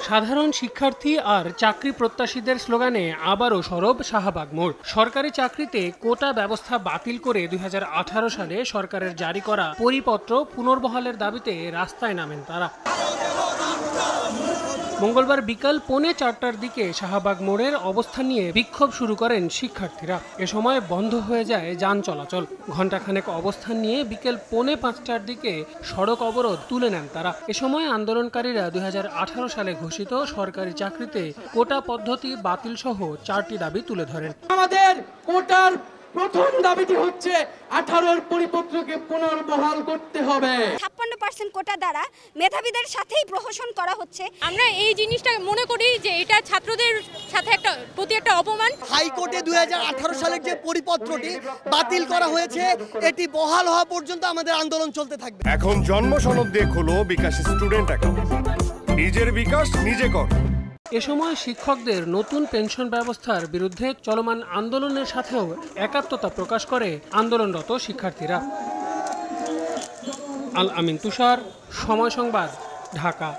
সাধারণ শিক্ষার্থী আর চাকরি প্রত্যাশীদের স্লোগানে আবারও সরব শাহবাগ মোড়। সরকারি চাকরিতে কোটা ব্যবস্থা বাতিল করে 2018 সালে সরকারের জারি করা পরিপত্র পুনর্বহালের দাবিতে রাস্তায় নামেন তারা। মঙ্গলবার বিকাল 3:45টার দিকে শাহবাগ মোড়ের অবস্থান নিয়ে বিক্ষোভ শুরু করেন শিক্ষার্থীরা। এ সময় বন্ধ হয়ে যায় যান চলাচল। ঘণ্টাখানেক অবস্থান নিয়ে বিকেল 4:45টার দিকে সড়ক অবরোধ তুলে নেন তারা। এ সময় আন্দোলনকারীরা 2018 সালে ঘোষিত সরকারি চাকরিতে কোটা পদ্ধতি বাতিল সহ 4টি দাবি তুলে ধরেন। আমাদের কোটার প্রথম দাবিটি হচ্ছে 18-র পরিপত্রকে পুনর্বহাল করতে হবে। 56% কোটা দ্বারা মেধাবীদের সাথেই প্রহসন করা হচ্ছে। আমরা এই জিনিসটা মনে করি যে এটা ছাত্রদের সাথে প্রতি একটা অপমান। হাইকোর্টে 2018 সালের যে পরিপত্রটি বাতিল করা হয়েছে এটি বহাল হওয়া পর্যন্ত আমাদের আন্দোলন চলতে থাকবে। এখন জন্ম সনদ দিয়ে খোলো বিকাশ স্টুডেন্ট অ্যাকাউন্ট। নিজের বিকাশ নিজে কর। এ সময় শিক্ষকদের নতুন পেনশন ব্যবস্থার বিরুদ্ধে চলমান আন্দোলনের সাথেও একাত্মতা প্রকাশ করে আন্দোলনরত শিক্ষার্থীরা। আল আমিন তুষার, সময় সংবাদ, ঢাকা।